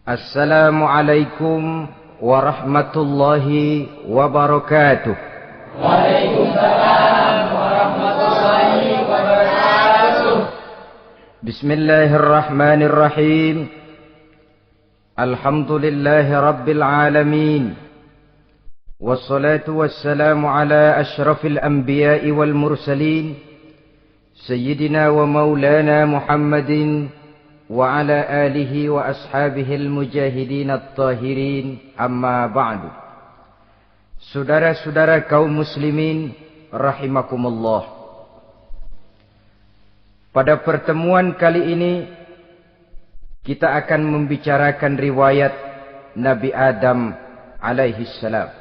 Assalamualaikum warahmatullahi wabarakatuh. Waalaikumsalam warahmatullahi wabarakatuh. Bismillahirrahmanirrahim. Alhamdulillahi rabbil alamin. Wassalatu wassalamu ala ashrafil anbiya'i wal mursalin. Sayyidina wa maulana Muhammadin wa ala alihi wa ashabihil mujahidin at-tahirin, amma ba'du. Saudara-saudara kaum muslimin rahimakumullah. Pada pertemuan kali ini kita akan membicarakan riwayat Nabi Adam alaihi salam.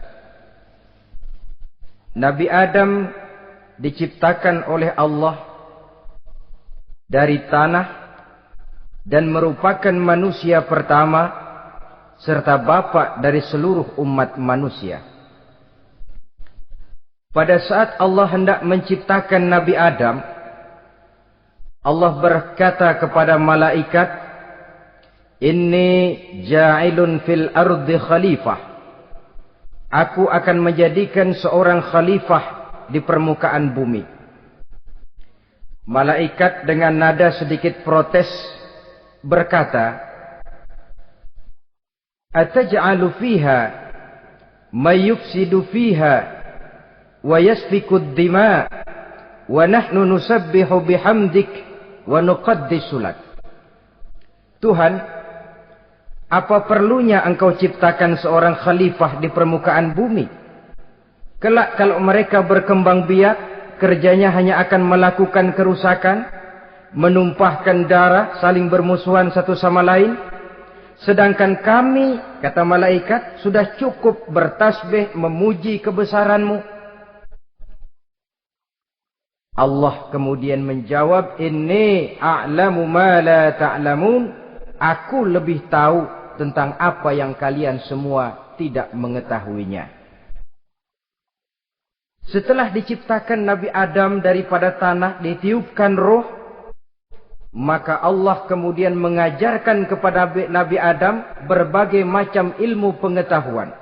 Nabi Adam diciptakan oleh Allah dari tanah dan merupakan manusia pertama serta bapa dari seluruh umat manusia. Pada saat Allah hendak menciptakan Nabi Adam, Allah berkata kepada malaikat, "Inni ja'ilun fil ardi khalifah." Aku akan menjadikan seorang khalifah di permukaan bumi. Malaikat dengan nada sedikit protes berkata, "Ataj'alu fiha may yufsidu fiha wa yasfiku ad-dima wa nahnu nusabbihu bihamdik wa nuqaddisu lak." Tuhan, apa perlunya engkau ciptakan seorang khalifah di permukaan bumi? Kelak kalau mereka berkembang biak, kerjanya hanya akan melakukan kerusakan, menumpahkan darah, saling bermusuhan satu sama lain. Sedangkan kami, kata malaikat, sudah cukup bertasbih memuji kebesaranmu. Allah kemudian menjawab, "Inni a'lamu ma la ta'lamun." Aku lebih tahu tentang apa yang kalian semua tidak mengetahuinya. Setelah diciptakan Nabi Adam daripada tanah, ditiupkan roh, maka Allah kemudian mengajarkan kepada Nabi Adam berbagai macam ilmu pengetahuan.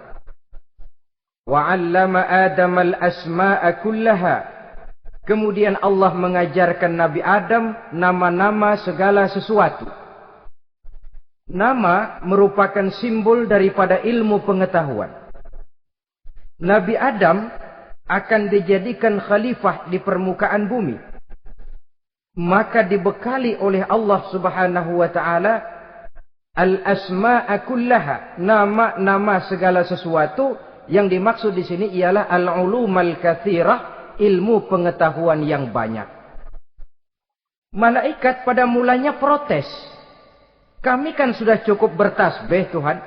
Wa 'allama Adam al-asma'a kullaha. Kemudian Allah mengajarkan Nabi Adam nama-nama segala sesuatu. Nama merupakan simbol daripada ilmu pengetahuan. Nabi Adam akan dijadikan khalifah di permukaan bumi. Maka dibekali oleh Allah Subhanahu wa taala al-asma'a kullaha, nama-nama segala sesuatu. Yang dimaksud di sini ialah al-ulumal katsirah, ilmu pengetahuan yang banyak. Malaikat pada mulanya protes. Kami kan sudah cukup bertasbih Tuhan.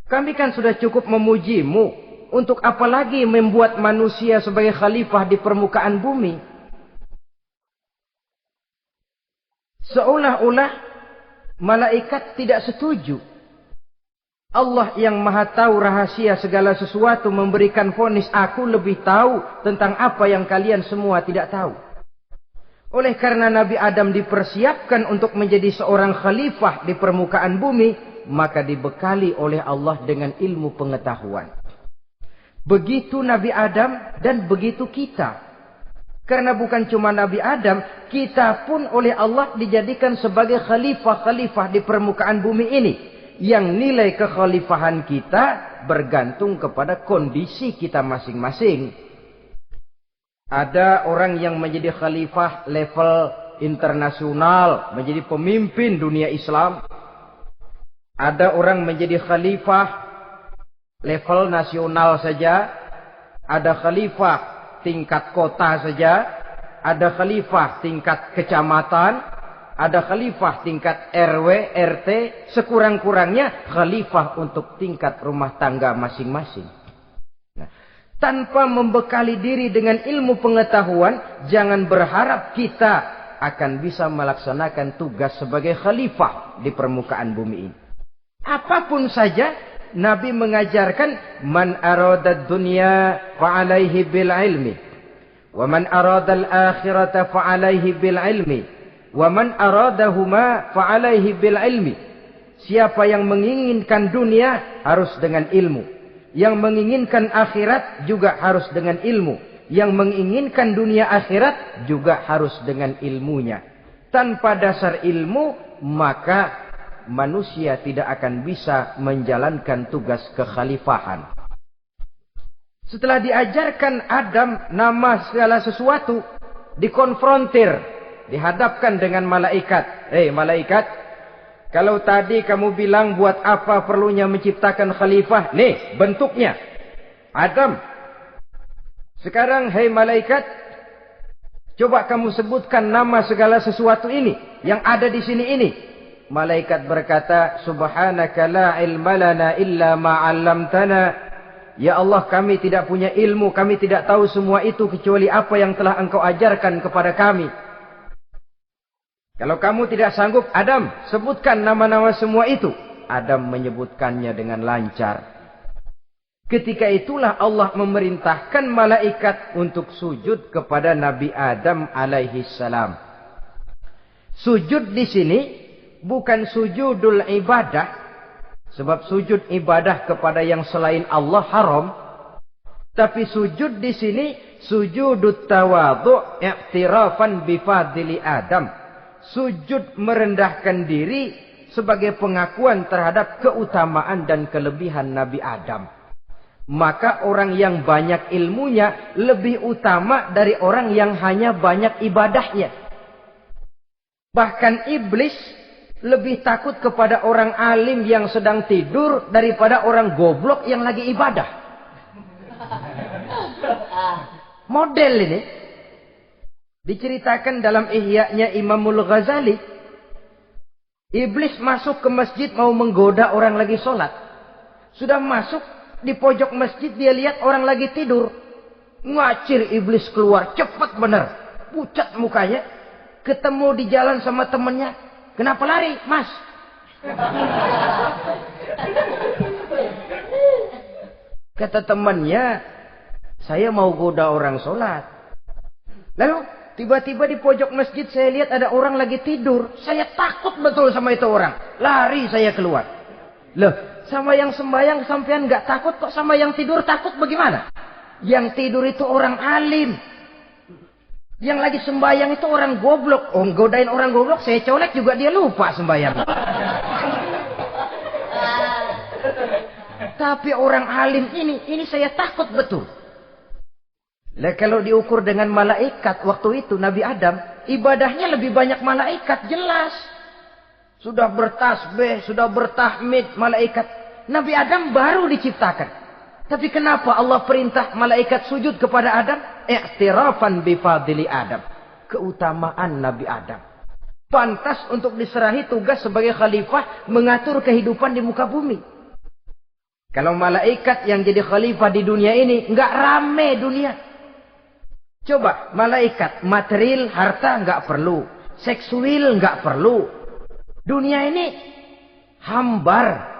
Kami kan sudah cukup memujimu. Untuk apa lagi membuat manusia sebagai khalifah di permukaan bumi? Seolah-olah malaikat tidak setuju. Allah yang maha tahu rahasia segala sesuatu memberikan vonis, aku lebih tahu tentang apa yang kalian semua tidak tahu. Oleh karena Nabi Adam dipersiapkan untuk menjadi seorang khalifah di permukaan bumi, maka dibekali oleh Allah dengan ilmu pengetahuan. Begitu Nabi Adam dan begitu kita. Karena bukan cuma Nabi Adam, kita pun oleh Allah dijadikan sebagai khalifah-khalifah di permukaan bumi ini. Yang nilai kekhalifahan kita bergantung kepada kondisi kita masing-masing. Ada orang yang menjadi khalifah level internasional, menjadi pemimpin dunia Islam. Ada orang menjadi khalifah level nasional saja. Ada khalifah tingkat kota saja, ada khalifah tingkat kecamatan, ada khalifah tingkat RW, RT, sekurang-kurangnya khalifah untuk tingkat rumah tangga masing-masing. Nah, tanpa membekali diri dengan ilmu pengetahuan, jangan berharap kita akan bisa melaksanakan tugas sebagai khalifah di permukaan bumi ini. Apapun saja, Nabi mengajarkan, man arada dunya fa'alaihi bil ilmi, wa man arada al akhirata fa'alaihi bil ilmi, wa man aradahuma fa'alaihi bil ilmi. Siapa yang menginginkan dunia harus dengan ilmu. Yang menginginkan akhirat juga harus dengan ilmu. Yang menginginkan dunia akhirat juga harus dengan ilmunya. Tanpa dasar ilmu, maka manusia tidak akan bisa menjalankan tugas kekhalifahan. Setelah diajarkan Adam nama segala sesuatu, dikonfrontir, dihadapkan dengan malaikat. Malaikat, kalau tadi kamu bilang buat apa perlunya menciptakan khalifah? Nih bentuknya. Adam. Sekarang malaikat, coba kamu sebutkan nama segala sesuatu ini yang ada di sini ini. Malaikat berkata, Subhanaka la ilma lana illa ma 'allamtana. Ya Allah, kami tidak punya ilmu, kami tidak tahu semua itu kecuali apa yang telah Engkau ajarkan kepada kami. Kalau kamu tidak sanggup, Adam, sebutkan nama-nama semua itu. Adam menyebutkannya dengan lancar. Ketika itulah Allah memerintahkan malaikat untuk sujud kepada Nabi Adam alaihi salam. Sujud di sini bukan sujudul ibadah. Sebab sujud ibadah kepada yang selain Allah haram. Tapi sujud di sini sujudut tawadhu' i'tirafan bifadli Adam. Sujud merendahkan diri sebagai pengakuan terhadap keutamaan dan kelebihan Nabi Adam. Maka orang yang banyak ilmunya lebih utama dari orang yang hanya banyak ibadahnya. Bahkan iblis lebih takut kepada orang alim yang sedang tidur daripada orang goblok yang lagi ibadah. Model ini diceritakan dalam Ihya-nya Imamul Ghazali. Iblis masuk ke masjid mau menggoda orang lagi sholat. Sudah masuk di pojok masjid, dia lihat orang lagi tidur. Ngacir iblis keluar, cepat benar. Pucat mukanya. Ketemu di jalan sama temennya. Kenapa lari, Mas? Kata temannya, saya mau goda orang sholat. Lalu tiba-tiba di pojok masjid saya lihat ada orang lagi tidur. Saya takut betul sama itu orang. Lari saya keluar. Loh, sama yang sembahyang sampean nggak takut, kok sama yang tidur takut bagaimana? Yang tidur itu orang alim. Yang lagi sembahyang itu orang goblok. Oh, godain orang goblok, saya colek juga dia lupa sembahyang. Tapi orang alim ini saya takut betul. Lah kalau diukur dengan malaikat waktu itu Nabi Adam, ibadahnya lebih banyak malaikat, jelas. Sudah bertasbih, sudah bertahmid malaikat. Nabi Adam baru diciptakan. Tapi kenapa Allah perintah malaikat sujud kepada Adam? I'tirafan bifadli Adam. Keutamaan Nabi Adam. Pantas untuk diserahi tugas sebagai khalifah mengatur kehidupan di muka bumi. Kalau malaikat yang jadi khalifah di dunia ini, nggak rame dunia. Coba, malaikat, material, harta nggak perlu. Seksual nggak perlu. Dunia ini hambar.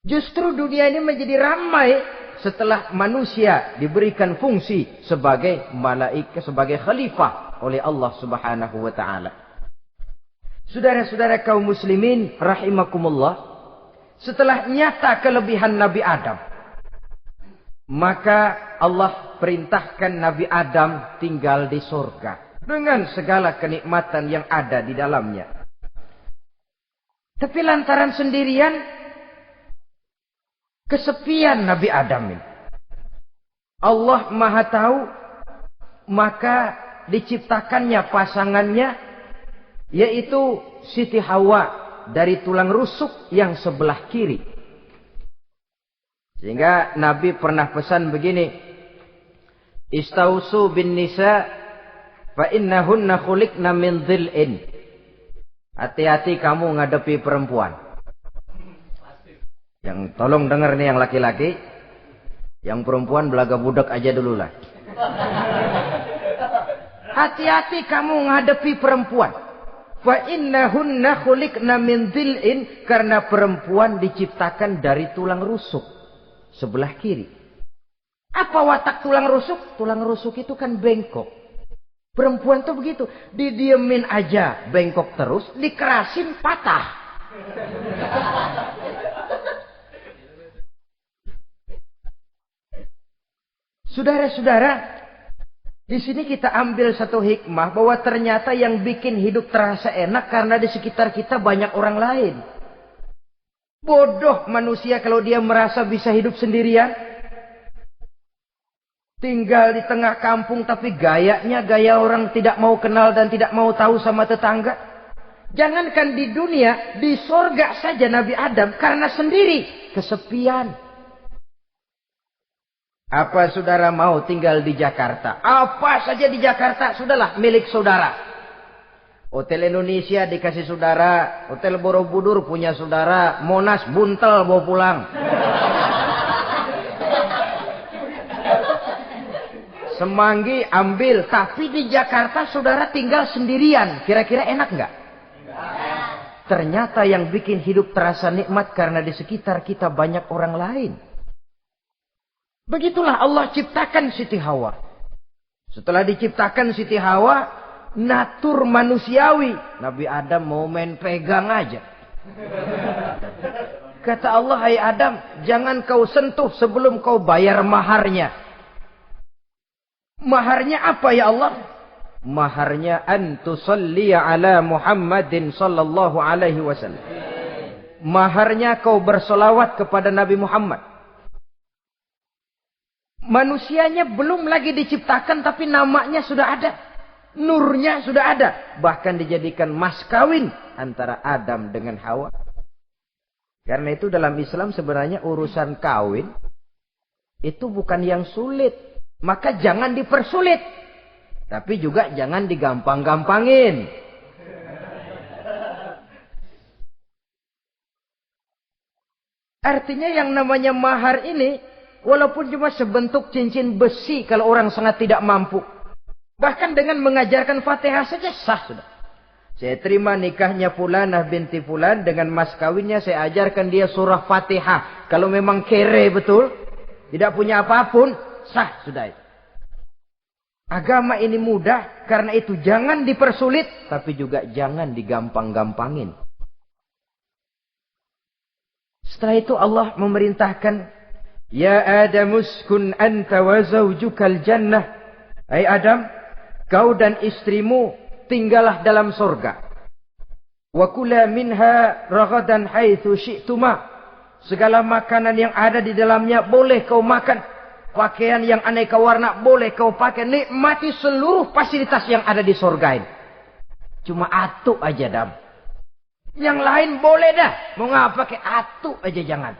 Justru dunia ini menjadi ramai setelah manusia diberikan fungsi sebagai malaikat, sebagai khalifah oleh Allah Subhanahu wa taala. Saudara-saudara kaum muslimin rahimakumullah, setelah nyata kelebihan Nabi Adam, maka Allah perintahkan Nabi Adam tinggal di surga dengan segala kenikmatan yang ada di dalamnya. Tapi lantaran sendirian, kesepian Nabi Adam ini. Allah Maha Tahu, maka diciptakannya pasangannya, yaitu Siti Hawa dari tulang rusuk yang sebelah kiri. Sehingga Nabi pernah pesan begini, Istausu bin nisa fa innahunna khuliqna min dhil'in. Hati-hati kamu ngadepi perempuan. Yang tolong dengar nih yang laki-laki, yang perempuan belaga budak aja dulu lah. Hati-hati kamu ngadepi perempuan. Fa innahunna khuliqna min dhil'in, karena perempuan diciptakan dari tulang rusuk sebelah kiri. Apa watak tulang rusuk? Tulang rusuk itu kan bengkok. Perempuan tuh begitu. Didiemin aja, bengkok terus. Dikerasin, patah. Saudara-saudara, di sini kita ambil satu hikmah bahwa ternyata yang bikin hidup terasa enak karena di sekitar kita banyak orang lain. Bodoh manusia kalau dia merasa bisa hidup sendirian. Tinggal di tengah kampung tapi gayanya gaya orang tidak mau kenal dan tidak mau tahu sama tetangga. Jangankan di dunia, di sorga saja Nabi Adam karena sendiri, kesepian. Apa saudara mau tinggal di Jakarta? Apa saja di Jakarta, sudahlah milik saudara. Hotel Indonesia dikasih saudara, Hotel Borobudur punya saudara, Monas buntel bawa pulang. Semanggi ambil, tapi di Jakarta saudara tinggal sendirian. Kira-kira enak nggak? Ternyata yang bikin hidup terasa nikmat karena di sekitar kita banyak orang lain. Begitulah Allah ciptakan Siti Hawa. Setelah diciptakan Siti Hawa, natur manusiawi. Nabi Adam mau main pegang aja. Kata Allah, hai Adam, jangan kau sentuh sebelum kau bayar maharnya. Maharnya apa ya Allah? Maharnya an tusalli ala Muhammadin sallallahu alaihi wasallam. Maharnya kau bersolawat kepada Nabi Muhammad. Manusianya belum lagi diciptakan tapi namanya sudah ada. Nurnya sudah ada. Bahkan dijadikan mas kawin antara Adam dengan Hawa. Karena itu dalam Islam sebenarnya urusan kawin itu bukan yang sulit. Maka jangan dipersulit. Tapi juga jangan digampang-gampangin. Artinya yang namanya mahar ini, walaupun cuma sebentuk cincin besi kalau orang sangat tidak mampu. Bahkan dengan mengajarkan Fatihah saja sah sudah. Saya terima nikahnya Fulanah binti Fulan, dengan mas kawinnya saya ajarkan dia surah Fatihah. Kalau memang kere betul, tidak punya apapun, sah sudah itu. Agama ini mudah, karena itu jangan dipersulit, tapi juga jangan digampang-gampangin. Setelah itu Allah memerintahkan, Ya Adam uskun anta wa zawjukal jannah. Hai Adam, kau dan istrimu tinggallah dalam surga. Wa kula minha ragadan haitsu syi'tuma. Segala makanan yang ada di dalamnya boleh kau makan. Pakaian yang aneka warna boleh kau pakai. Nikmati seluruh fasilitas yang ada di surga ini. Cuma atu aja Adam. Yang lain boleh dah. Mau ngapa pakai atu aja jangan.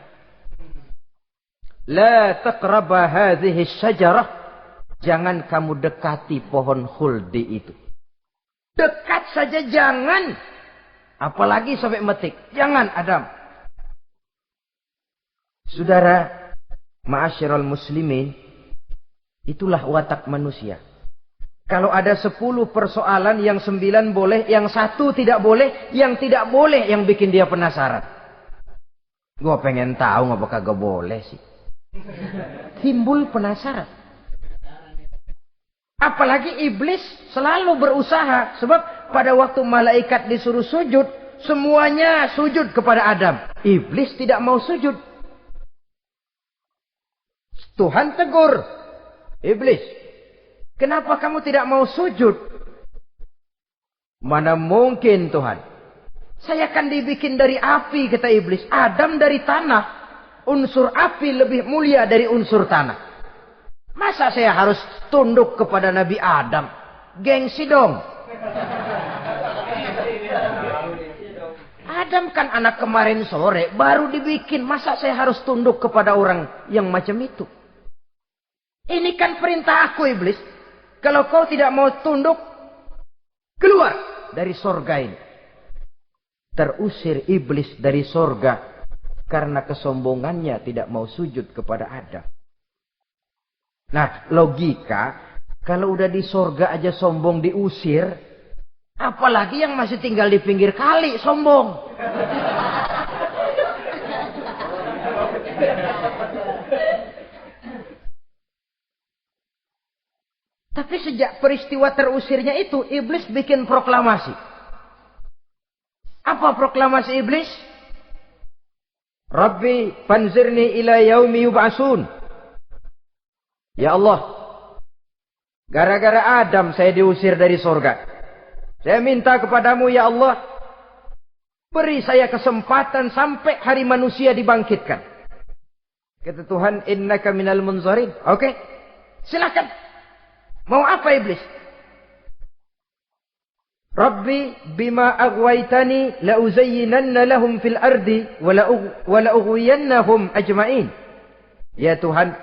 La taqraba hadhihi syajarah. Jangan kamu dekati pohon khuldi itu. Dekat saja jangan. Apalagi sampai metik. Jangan Adam. Saudara, ma'asyiral muslimin, itulah watak manusia. Kalau ada 10 persoalan, yang 9 boleh, yang 1 tidak boleh, yang tidak boleh yang bikin dia penasaran. Gua pengen tahu ngapa kagak boleh sih. Timbul penasaran. Apalagi iblis selalu berusaha. Sebab pada waktu malaikat disuruh sujud, semuanya sujud kepada Adam. Iblis tidak mau sujud. Tuhan tegur. Iblis, kenapa kamu tidak mau sujud? Mana mungkin Tuhan. Saya akan dibikin dari api, kata iblis. Adam dari tanah. Unsur api lebih mulia dari unsur tanah. Masa saya harus tunduk kepada Nabi Adam? Gengsi dong. Adam kan anak kemarin sore, baru dibikin. Masa saya harus tunduk kepada orang yang macam itu? Ini kan perintah aku iblis. Kalau kau tidak mau tunduk, keluar dari sorga ini. Terusir iblis dari sorga. Karena kesombongannya tidak mau sujud kepada Adam. Nah, logika. Kalau udah di sorga aja sombong diusir. Apalagi yang masih tinggal di pinggir kali sombong. Tapi sejak peristiwa terusirnya itu, iblis bikin proklamasi. Apa proklamasi iblis? Rabbi fanzirni ila yaumi yub'asun. Ya Allah, gara-gara Adam saya diusir dari surga. Saya minta kepadamu ya Allah, beri saya kesempatan sampai hari manusia dibangkitkan. Kata Tuhan, innaka minal munzarin. Oke, silakan. Mau apa iblis? Rabbi bima aghwaytani la uzayyinanna lahum fil ardi wa la ughwiyannahum ajma'in. Ya Tuhan,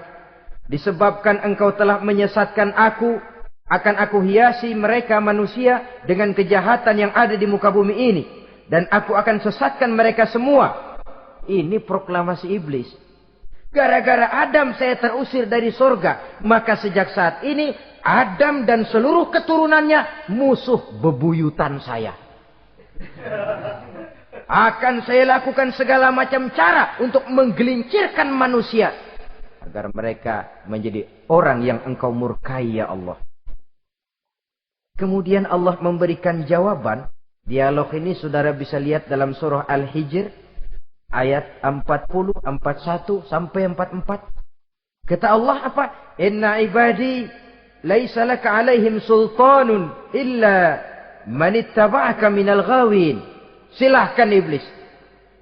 disebabkan engkau telah menyesatkan aku, akan aku hiasi mereka manusia dengan kejahatan yang ada di muka bumi ini, dan aku akan sesatkan mereka semua. Ini proklamasi iblis. Gara-gara Adam saya terusir dari surga, maka sejak saat ini Adam dan seluruh keturunannya musuh bebuyutan saya. Akan saya lakukan segala macam cara untuk menggelincirkan manusia agar mereka menjadi orang yang engkau murkai ya Allah. Kemudian Allah memberikan jawaban. Dialog ini saudara bisa lihat dalam surah Al-Hijr ayat 40, 41 sampai 44. Kata Allah apa? Inna ibadi laisa laka alaihim sultanun illa man ittaba'aka minal ghawin. Silahkan iblis.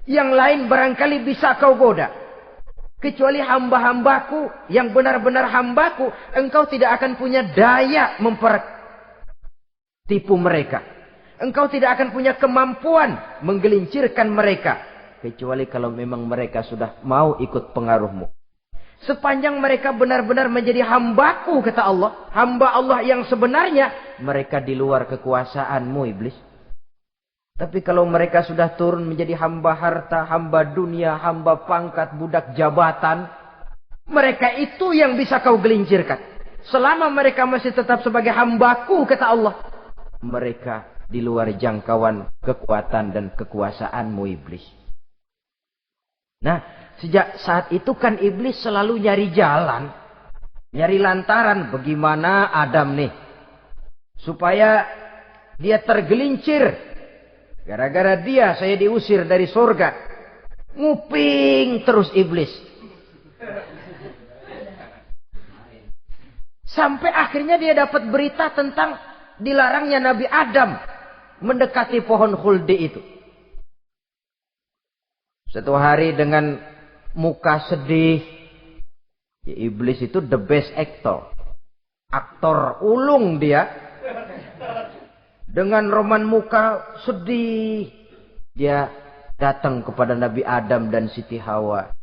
Yang lain barangkali bisa kau goda. Kecuali hamba-hambaku yang benar-benar hambaku, engkau tidak akan punya daya mempertipu mereka. Engkau tidak akan punya kemampuan menggelincirkan mereka. Kecuali kalau memang mereka sudah mau ikut pengaruhmu. Sepanjang mereka benar-benar menjadi hambaku, kata Allah. Hamba Allah yang sebenarnya, mereka di luar kekuasaanmu iblis. Tapi kalau mereka sudah turun menjadi hamba harta, hamba dunia, hamba pangkat, budak jabatan, mereka itu yang bisa kau gelincirkan. Selama mereka masih tetap sebagai hambaku, kata Allah, mereka di luar jangkauan kekuatan dan kekuasaanmu iblis. Nah, sejak saat itu kan iblis selalu nyari jalan, nyari lantaran bagaimana Adam nih supaya dia tergelincir. Gara-gara dia saya diusir dari surga. Nguping terus iblis. Sampai akhirnya dia dapat berita tentang dilarangnya Nabi Adam mendekati pohon khuldi itu. Satu hari dengan muka sedih. Ya, iblis itu the best actor. Aktor ulung dia. Dengan roman muka sedih. Dia datang kepada Nabi Adam dan Siti Hawa.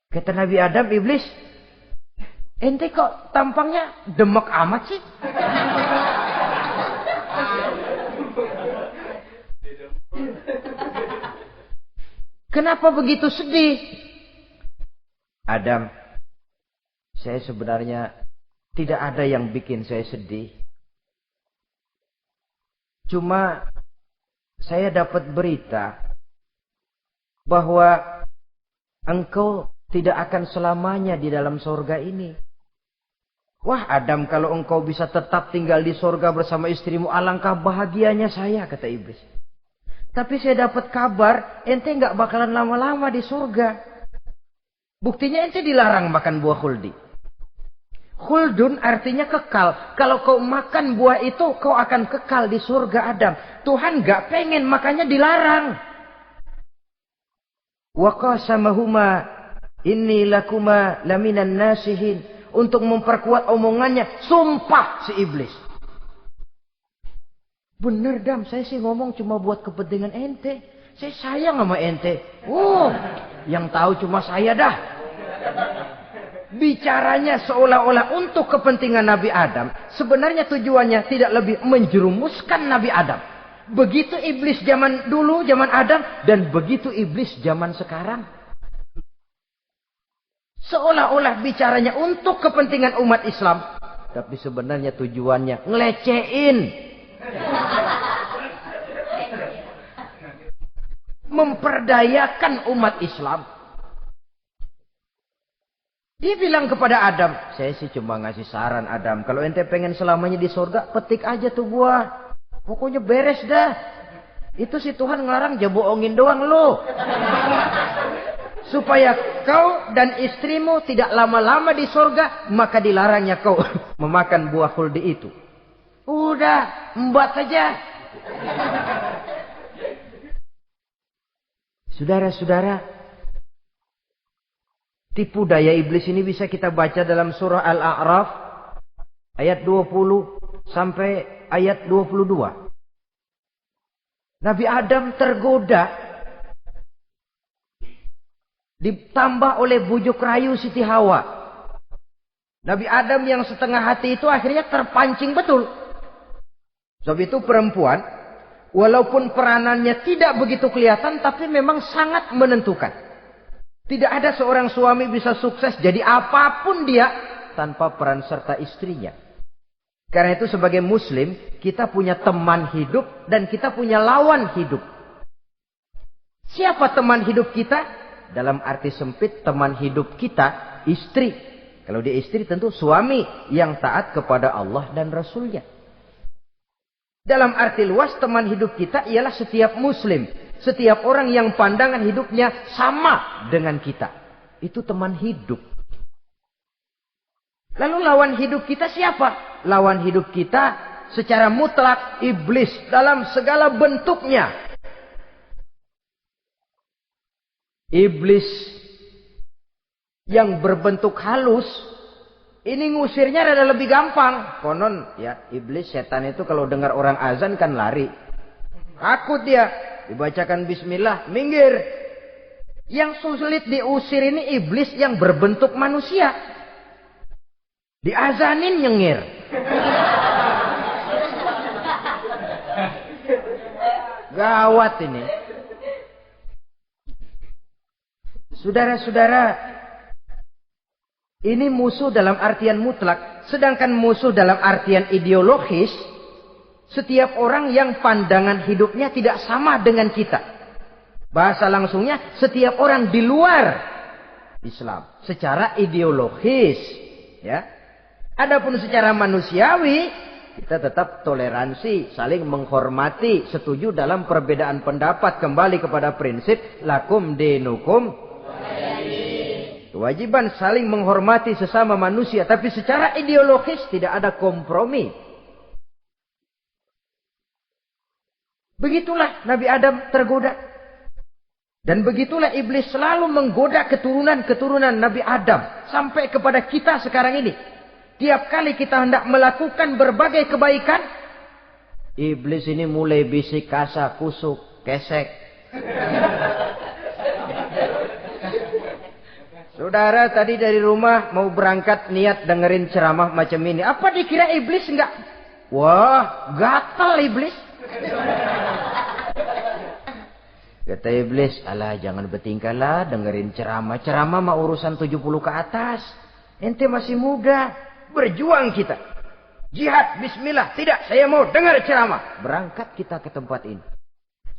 Kata Nabi Adam, iblis, ente kok tampangnya demek amat sih? Kenapa begitu sedih? Adam, saya sebenarnya tidak ada yang bikin saya sedih. Cuma saya dapat berita bahwa engkau tidak akan selamanya di dalam surga ini. Wah Adam, kalau engkau bisa tetap tinggal di surga bersama istrimu, alangkah bahagianya saya, kata iblis. Tapi saya dapat kabar, ente nggak bakalan lama-lama di surga. Buktinya ente dilarang makan buah khuldi. Khuldun artinya kekal. Kalau kau makan buah itu, kau akan kekal di surga Adam. Tuhan nggak pengen, makanya dilarang. Wa qasamahuma inni lakuma laminan nasihin. Untuk memperkuat omongannya, sumpah si iblis. Bener Dam, saya sih ngomong cuma buat kepentingan ente. Saya sayang sama ente. Yang tahu cuma saya dah. Bicaranya seolah-olah untuk kepentingan Nabi Adam. Sebenarnya tujuannya tidak lebih menjerumuskan Nabi Adam. Begitu iblis zaman dulu, zaman Adam. Dan begitu iblis zaman sekarang. Seolah-olah bicaranya untuk kepentingan umat Islam. Tapi sebenarnya tujuannya ngelecehin. Memperdayakan umat Islam. Dia bilang kepada Adam, saya sih cuma ngasih saran Adam, kalau ente pengen selamanya di surga, petik aja tuh buah. Pokoknya beres dah. Itu si Tuhan ngelarang, ya bohongin doang lo. Supaya kau dan istrimu tidak lama-lama di surga, maka dilarangnya kau memakan buah khuldi itu. Udah, embat saja. Saudara-saudara, tipu daya iblis ini bisa kita baca dalam surah Al-A'raf ayat 20 sampai ayat 22. Nabi Adam tergoda, ditambah oleh bujuk rayu Siti Hawa. Nabi Adam yang setengah hati itu akhirnya terpancing betul. Sebab itu perempuan, walaupun peranannya tidak begitu kelihatan, tapi memang sangat menentukan. Tidak ada seorang suami bisa sukses jadi apapun dia tanpa peran serta istrinya. Karena itu sebagai muslim, kita punya teman hidup dan kita punya lawan hidup. Siapa teman hidup kita? Dalam arti sempit, teman hidup kita istri. Kalau dia istri tentu suami yang taat kepada Allah dan Rasulnya. Dalam arti luas, teman hidup kita ialah setiap muslim. Setiap orang yang pandangan hidupnya sama dengan kita. Itu teman hidup. Lalu lawan hidup kita siapa? Lawan hidup kita secara mutlak iblis dalam segala bentuknya. Iblis yang berbentuk halus, ini ngusirnya rada lebih gampang. Konon ya, iblis setan itu kalau dengar orang azan kan lari. Takut dia. Dibacakan bismillah, minggir. Yang sulit diusir ini iblis yang berbentuk manusia. Diazanin nyengir. Gawat ini. Saudara-saudara, ini musuh dalam artian mutlak. Sedangkan musuh dalam artian ideologis, setiap orang yang pandangan hidupnya tidak sama dengan kita. Bahasa langsungnya, setiap orang di luar Islam secara ideologis, ya. Adapun secara manusiawi, kita tetap toleransi, saling menghormati, setuju dalam perbedaan pendapat, kembali kepada prinsip lakum dinukum. Kewajiban saling menghormati sesama manusia, tapi secara ideologis tidak ada kompromi. Begitulah Nabi Adam tergoda. Dan begitulah iblis selalu menggoda keturunan-keturunan Nabi Adam. Sampai kepada kita sekarang ini. Tiap kali kita hendak melakukan berbagai kebaikan, iblis ini mulai bisik kasa, kusuk, kesek. Saudara tadi dari rumah mau berangkat niat dengerin ceramah macam ini. Apa dikira iblis enggak? Wah, gatal iblis. Kata iblis, alah jangan bertingkah lah dengerin ceramah. Ceramah mah urusan 70 ke atas. Ente masih muda. Berjuang kita. Jihad, bismillah. Tidak, saya mau dengar ceramah. Berangkat kita ke tempat ini.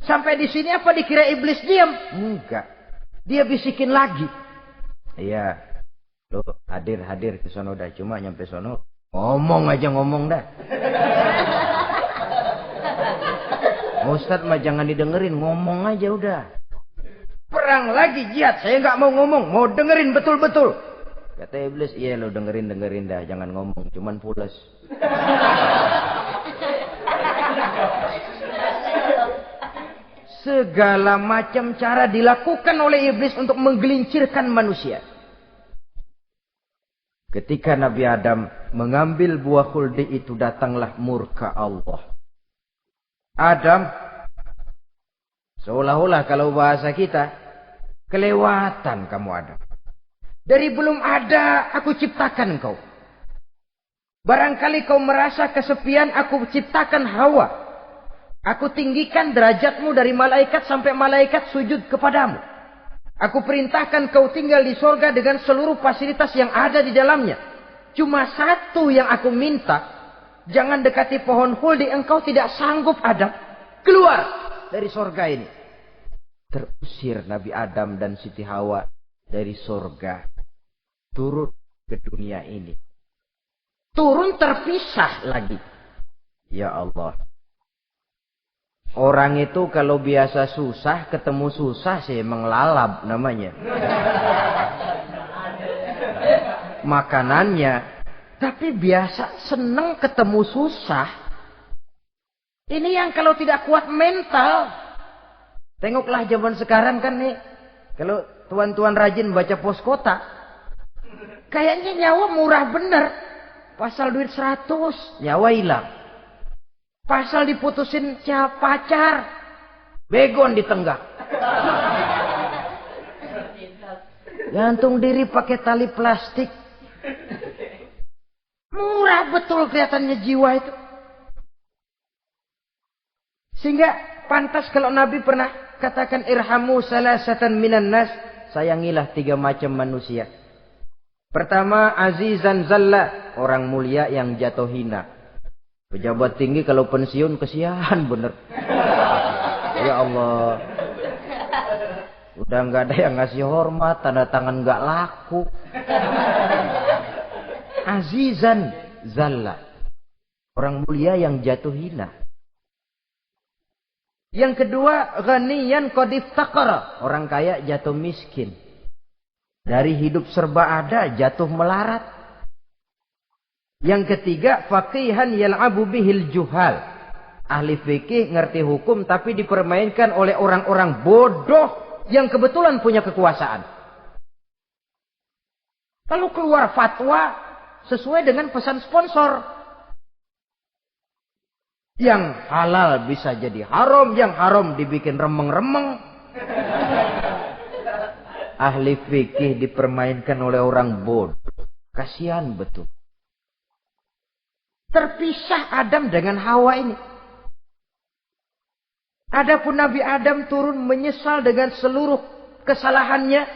Sampai di sini apa dikira iblis diam? Enggak. Dia bisikin lagi. Iya. Lo hadir ke sono dah. Cuma nyampe sono. Ngomong aja ngomong dah. Ustadz mah jangan didengerin, ngomong aja udah. Perang lagi jihad, saya nggak mau ngomong, mau dengerin betul-betul. Kata iblis, iya lo dengerin dah, jangan ngomong, cuman pules. Segala macam cara dilakukan oleh iblis untuk menggelincirkan manusia. Ketika Nabi Adam mengambil buah khuldi itu, datanglah murka Allah. Adam, seolah-olah kalau bahasa kita, kelewatan kamu Adam. Dari belum ada aku ciptakan kau. Barangkali kau merasa kesepian, aku ciptakan Hawa. Aku tinggikan derajatmu dari malaikat sampai malaikat sujud kepadamu. Aku perintahkan kau tinggal di sorga dengan seluruh fasilitas yang ada di dalamnya. Cuma satu yang aku minta. Jangan dekati pohon khuldi, engkau tidak sanggup Adam. Keluar dari sorga ini. Terusir Nabi Adam dan Siti Hawa dari sorga. turun ke dunia ini. Turun terpisah lagi. Ya Allah. Orang itu kalau biasa susah, ketemu susah sih menglalap namanya. Makanannya. Tapi biasa seneng ketemu susah. Ini yang kalau tidak kuat mental. Tengoklah zaman sekarang kan nih. Kalau tuan-tuan rajin baca pos kota. Kayaknya nyawa murah bener. Pasal duit 100, nyawa hilang. Pasal diputusin pacar, begon ditenggak. Gantung diri pakai tali plastik. Murah betul kelihatannya jiwa itu. Sehingga pantas kalau Nabi pernah katakan irhamu salasatan minan nas. Sayangilah 3 macam manusia. Pertama, azizan zalla, orang mulia yang jatuh hina. Pejabat tinggi kalau pensiun kesian bener. Ya Allah. Udah nggak ada yang ngasih hormat, tanda tangan nggak laku. Azizan zalla, orang mulia yang jatuh hina. Yang kedua, ghaniyan qad iftaqara, orang kaya jatuh miskin. Dari hidup serba ada, jatuh melarat. Yang ketiga, faqihan yal'abu bihil juhal. Ahli fikih ngerti hukum tapi dipermainkan oleh orang-orang bodoh yang kebetulan punya kekuasaan. Lalu keluar fatwa sesuai dengan pesan sponsor. Yang halal bisa jadi haram, yang haram dibikin remeng-remeng. Ahli fikih dipermainkan oleh orang bodoh. Kasihan betul. Terpisah Adam dengan Hawa ini. Adapun Nabi Adam turun menyesal dengan seluruh kesalahannya.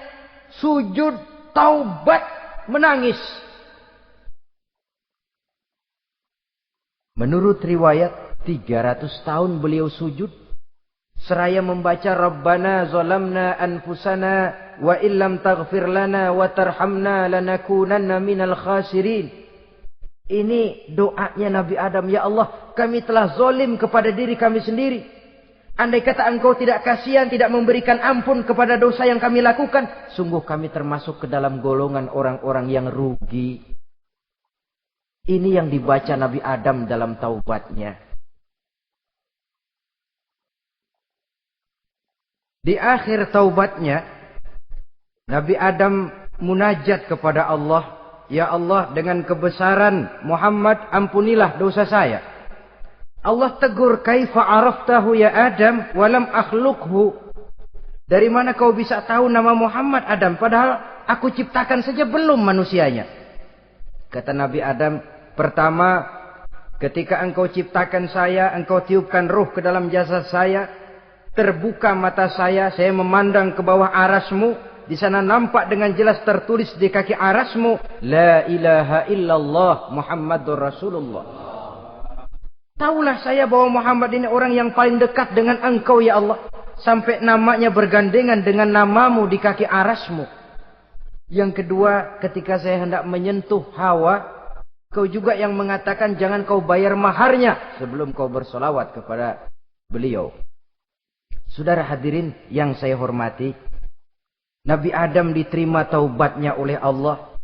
Sujud, taubat, menangis. Menurut riwayat 300 tahun beliau sujud. Seraya membaca Rabbana zalamna anfusana wa illam taghfir lana wa tarhamna lanakunanna minal khasirin. Ini doanya Nabi Adam. Ya Allah, kami telah zalim kepada diri kami sendiri. Andai kata engkau tidak kasihan, tidak memberikan ampun kepada dosa yang kami lakukan, sungguh kami termasuk ke dalam golongan orang-orang yang rugi. Ini yang dibaca Nabi Adam dalam taubatnya. Di akhir taubatnya, Nabi Adam munajat kepada Allah. Ya Allah, dengan kebesaran Muhammad, ampunilah dosa saya. Allah tegur, kaifa araftahu ya Adam, walam akhluqhu. Dari mana kau bisa tahu nama Muhammad Adam, padahal aku ciptakan saja belum manusianya. Kata Nabi Adam, pertama, ketika engkau ciptakan saya, engkau tiupkan ruh ke dalam jasad saya, terbuka mata saya memandang ke bawah arasmu. Di sana nampak dengan jelas tertulis di kaki arasmu, La ilaha illallah Muhammadur Rasulullah. Taulah saya bahwa Muhammad ini orang yang paling dekat dengan engkau ya Allah. Sampai namanya bergandengan dengan namamu di kaki arasmu. Yang kedua, ketika saya hendak menyentuh Hawa, kau juga yang mengatakan jangan kau bayar maharnya sebelum kau bersolawat kepada beliau. Saudara hadirin yang saya hormati, Nabi Adam diterima taubatnya oleh Allah.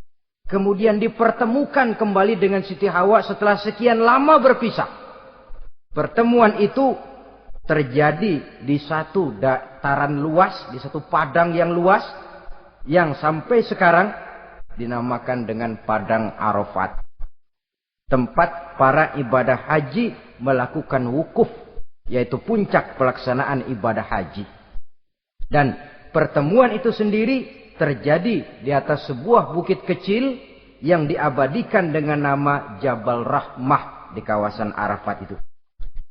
Kemudian dipertemukan kembali dengan Siti Hawa setelah sekian lama berpisah. Pertemuan itu terjadi di satu dataran luas, di satu padang yang luas, yang sampai sekarang dinamakan dengan Padang Arafat. Tempat para ibadah haji melakukan wukuf, yaitu puncak pelaksanaan ibadah haji. Dan pertemuan itu sendiri terjadi di atas sebuah bukit kecil yang diabadikan dengan nama Jabal Rahmah di kawasan Arafat itu.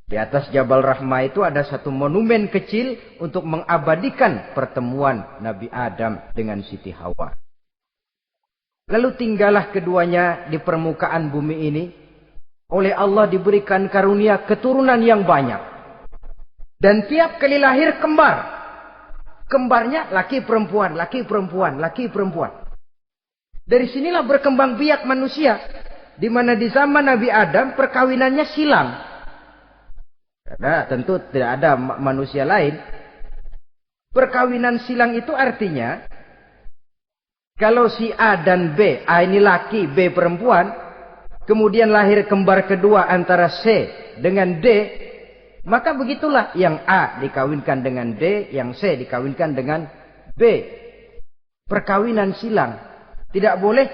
Di atas Jabal Rahmah itu ada satu monumen kecil untuk mengabadikan pertemuan Nabi Adam dengan Siti Hawa. Lalu tinggallah keduanya di permukaan bumi ini. Oleh Allah diberikan karunia keturunan yang banyak. Dan tiap kali lahir kembar. Kembarnya laki perempuan, laki perempuan, laki perempuan. Dari sinilah berkembang biak manusia. Di mana di zaman Nabi Adam perkawinannya silang. Karena tentu tidak ada manusia lain. Perkawinan silang itu artinya, kalau si A dan B, A ini laki, B perempuan, kemudian lahir kembar kedua antara C dengan D, maka begitulah yang A dikawinkan dengan D, yang C dikawinkan dengan B. Perkawinan silang. Tidak boleh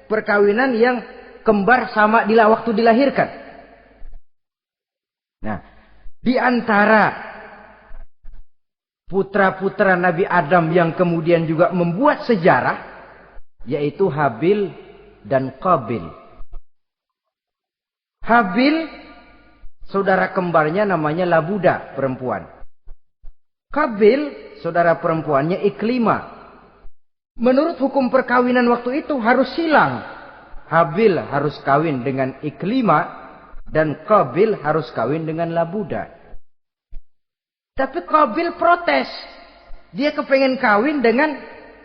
perkawinan yang kembar sama waktu dilahirkan. Nah, di antara putra-putra Nabi Adam yang kemudian juga membuat sejarah, yaitu Habil dan Qabil. Habil, saudara kembarnya namanya Labuda, perempuan. Qabil, saudara perempuannya Iklimah. Menurut hukum perkawinan waktu itu harus silang. Habil harus kawin dengan Iklimah dan Qabil harus kawin dengan Labuda. Tapi Qabil protes. Dia kepengen kawin dengan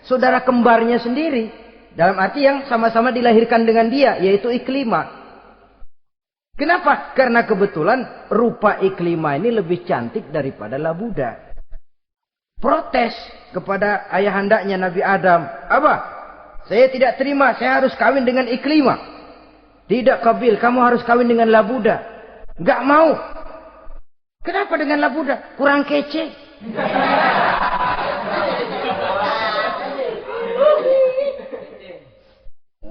saudara kembarnya sendiri. Dalam arti yang sama-sama dilahirkan dengan dia, yaitu Iklimah. Kenapa? Karena kebetulan rupa Iklimah ini lebih cantik daripada Labuda. Protes kepada ayahandanya Nabi Adam. Apa? Saya tidak terima, saya harus kawin dengan Iklimah. Tidak, Qabil, kamu harus kawin dengan Labuda. Enggak mau. Kenapa dengan Labuda? Kurang kece.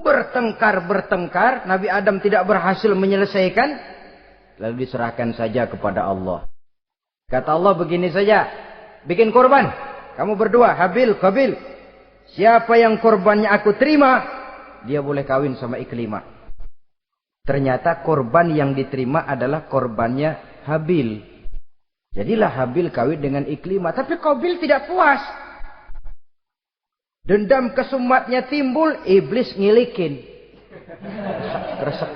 Bertengkar, Nabi Adam tidak berhasil menyelesaikan. Lalu diserahkan saja kepada Allah. Kata Allah begini saja. Bikin korban. Kamu berdua, Habil, Qabil. Siapa yang korbannya aku terima, dia boleh kawin sama Iklimah. Ternyata korban yang diterima adalah korbannya Habil. Jadilah Habil kawin dengan Iklimah. Tapi Qabil tidak puas. Dendam kesumatnya timbul, iblis ngilikin.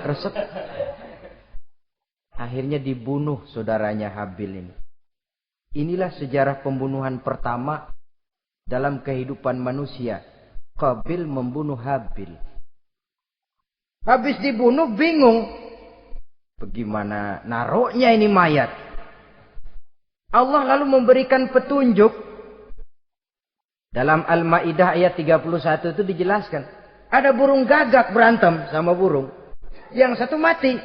Kresek. Akhirnya dibunuh saudaranya Habil ini. Inilah sejarah pembunuhan pertama dalam kehidupan manusia. Qabil membunuh Habil. Habis dibunuh bingung. Bagaimana naruhnya ini mayat? Allah lalu memberikan petunjuk. Dalam Al-Ma'idah ayat 31 itu dijelaskan. Ada burung gagak berantem sama burung. Yang satu mati.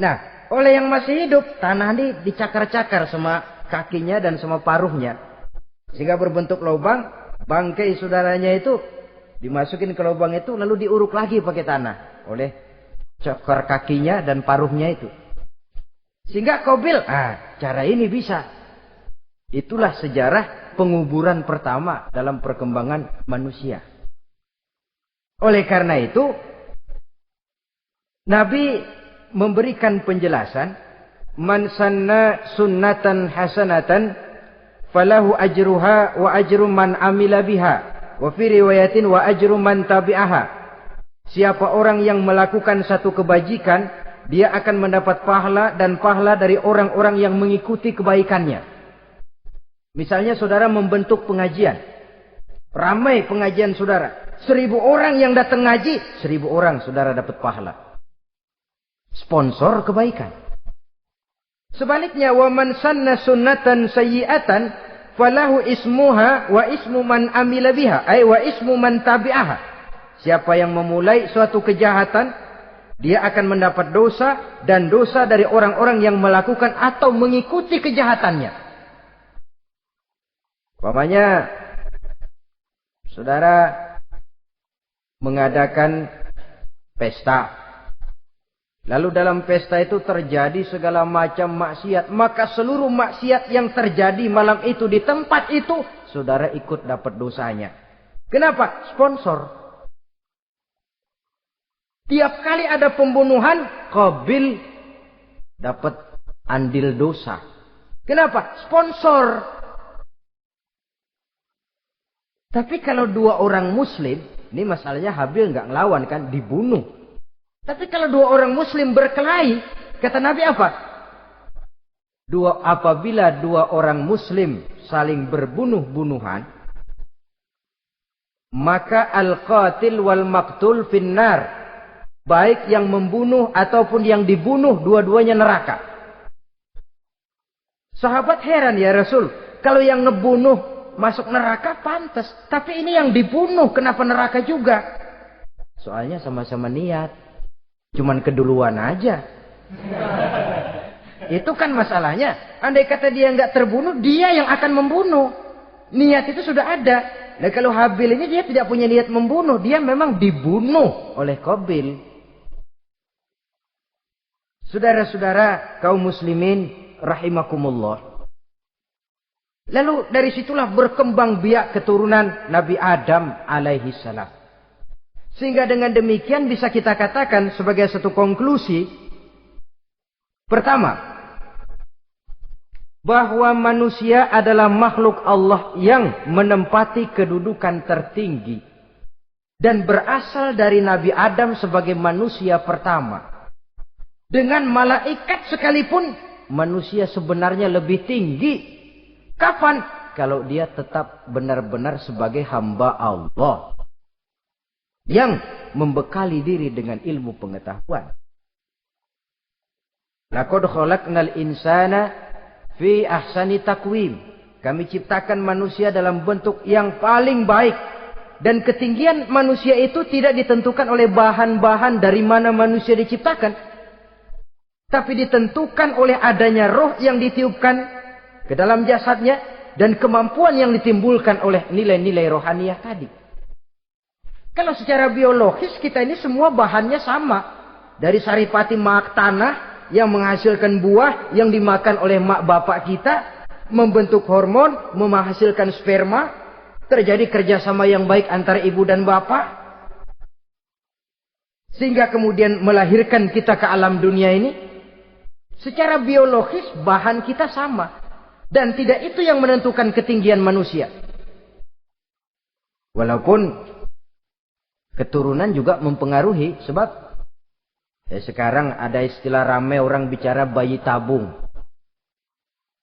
Nah, oleh yang masih hidup, tanah ini dicakar-cakar sama kakinya dan sama paruhnya. Sehingga berbentuk lubang, bangkai saudaranya itu dimasukin ke lubang itu, lalu diuruk lagi pakai tanah. Oleh cakar kakinya dan paruhnya itu. Sehingga Qabil, cara ini bisa. Itulah sejarah penguburan pertama dalam perkembangan manusia. Oleh karena itu, Nabi memberikan penjelasan, man sanna sunnatan hasanatan falahu ajruha wa ajru man amila biha wa fi riwayatin wa ajru man tabi'aha. Siapa orang yang melakukan satu kebajikan, dia akan mendapat pahala dan pahala dari orang-orang yang mengikuti kebaikannya. Misalnya saudara membentuk pengajian. Ramai pengajian saudara. 1000 orang yang datang ngaji, 1000 orang saudara dapat pahala. Sponsor kebaikan. Sebaliknya, wa man sanna sunnatan sayyi'atan falahu ismuha wa ismu man amila biha, ay wa ismu man tabi'aha. Siapa yang memulai suatu kejahatan, dia akan mendapat dosa dan dosa dari orang-orang yang melakukan atau mengikuti kejahatannya. Umpamanya saudara mengadakan pesta. Lalu dalam pesta itu terjadi segala macam maksiat. Maka seluruh maksiat yang terjadi malam itu di tempat itu, saudara ikut dapat dosanya. Kenapa? Sponsor. Tiap kali ada pembunuhan, Qabil dapat andil dosa. Kenapa? Sponsor. Tapi kalau 2 orang muslim, ini masalahnya Habil nggak ngelawan kan, dibunuh. Tapi kalau 2 orang muslim berkelahi, kata Nabi apa? Apabila 2 orang muslim saling berbunuh-bunuhan, maka al-qatil wal maqtul finnar. Baik yang membunuh ataupun yang dibunuh, dua-duanya neraka. Sahabat heran, ya Rasul, kalau yang ngebunuh masuk neraka pantas, tapi ini yang dibunuh kenapa neraka juga? Soalnya sama-sama niat, cuman keduluan aja. Itu kan masalahnya. Andai kata dia nggak terbunuh, dia yang akan membunuh. Niat itu sudah ada. Nah kalau Habil ini dia tidak punya niat membunuh, dia memang dibunuh oleh Qabil. Saudara-saudara kaum muslimin rahimakumullah. Lalu dari situlah berkembang biak keturunan Nabi Adam alaihi salam. Sehingga dengan demikian bisa kita katakan sebagai satu konklusi. Pertama, bahwa manusia adalah makhluk Allah yang menempati kedudukan tertinggi. Dan berasal dari Nabi Adam sebagai manusia pertama. Dengan malaikat sekalipun, manusia sebenarnya lebih tinggi. Kapan? Kalau dia tetap benar-benar sebagai hamba Allah. Yang membekali diri dengan ilmu pengetahuan. Laqad khalaqnal insana fi ahsani taqwim. Kami ciptakan manusia dalam bentuk yang paling baik. Dan ketinggian manusia itu tidak ditentukan oleh bahan-bahan dari mana manusia diciptakan. Tapi ditentukan oleh adanya roh yang ditiupkan ke dalam jasadnya. Dan kemampuan yang ditimbulkan oleh nilai-nilai rohaniyah tadi. Kalau secara biologis kita ini semua bahannya sama. Dari saripati maak tanah yang menghasilkan buah yang dimakan oleh mak bapak kita. Membentuk hormon, menghasilkan sperma. Terjadi kerjasama yang baik antara ibu dan bapak. Sehingga kemudian melahirkan kita ke alam dunia ini. Secara biologis bahan kita sama. Dan tidak itu yang menentukan ketinggian manusia. Walaupun keturunan juga mempengaruhi. Sebab sekarang ada istilah ramai orang bicara bayi tabung.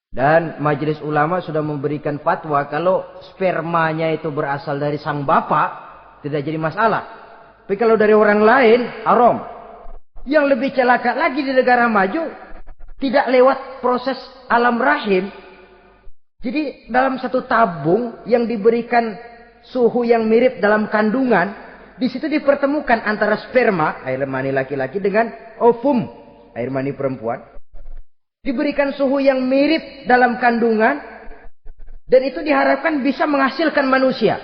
Dan majelis ulama sudah memberikan fatwa kalau spermanya itu berasal dari sang bapak, tidak jadi masalah. Tapi kalau dari orang lain, haram. Yang lebih celaka lagi di negara maju, tidak lewat proses alam rahim. Jadi dalam satu tabung yang diberikan suhu yang mirip dalam kandungan, di situ dipertemukan antara sperma, air mani laki-laki, dengan ovum, air mani perempuan. Diberikan suhu yang mirip dalam kandungan. Dan itu diharapkan bisa menghasilkan manusia.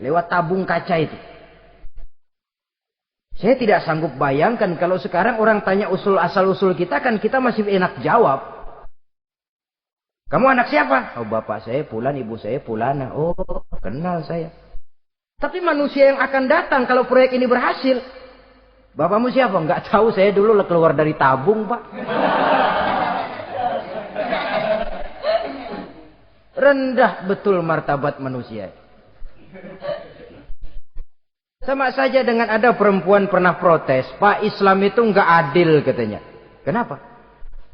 Lewat tabung kaca itu. Saya tidak sanggup bayangkan kalau sekarang orang tanya usul asal-usul kita, kan kita masih enak jawab. Kamu anak siapa? Oh, bapak saya Fulan, ibu saya Fulana. Oh, kenal saya. Tapi manusia yang akan datang kalau proyek ini berhasil. Bapakmu siapa? Enggak tahu, saya dulu keluar dari tabung, Pak. Rendah betul martabat manusia. Sama saja dengan ada perempuan pernah protes, Pak, Islam itu enggak adil katanya. Kenapa?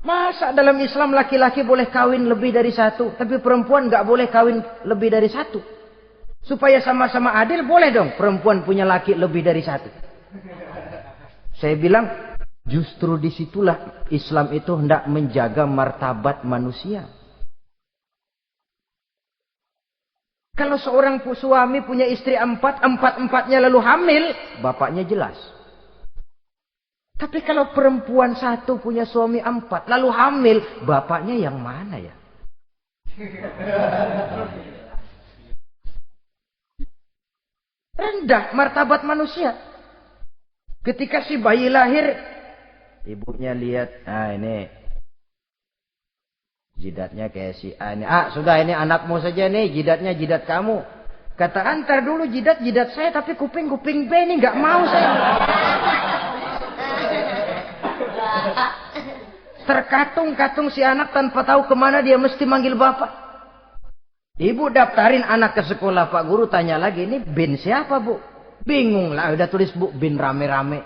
Masa dalam Islam laki-laki boleh kawin lebih dari satu, tapi perempuan enggak boleh kawin lebih dari satu. Supaya sama-sama adil, boleh dong perempuan punya laki lebih dari satu. Saya bilang, justru disitulah Islam itu hendak menjaga martabat manusia. Kalau seorang suami punya istri empat-empatnya lalu hamil, bapaknya jelas. Tapi kalau perempuan satu punya suami 4 lalu hamil, bapaknya yang mana ya? Rendah martabat manusia. Ketika si bayi lahir, ibunya lihat, ini jidatnya kayak si A ini. Sudah ini anakmu saja nih, jidatnya jidat kamu. Kata, antar dulu jidat saya, tapi kuping B ini nggak mau saya. Terkatung-katung si anak tanpa tahu kemana dia mesti manggil bapak. Ibu daftarin anak ke sekolah, Pak Guru tanya lagi, ini bin siapa, Bu? Bingung lah, udah tulis, Bu, bin rame-rame.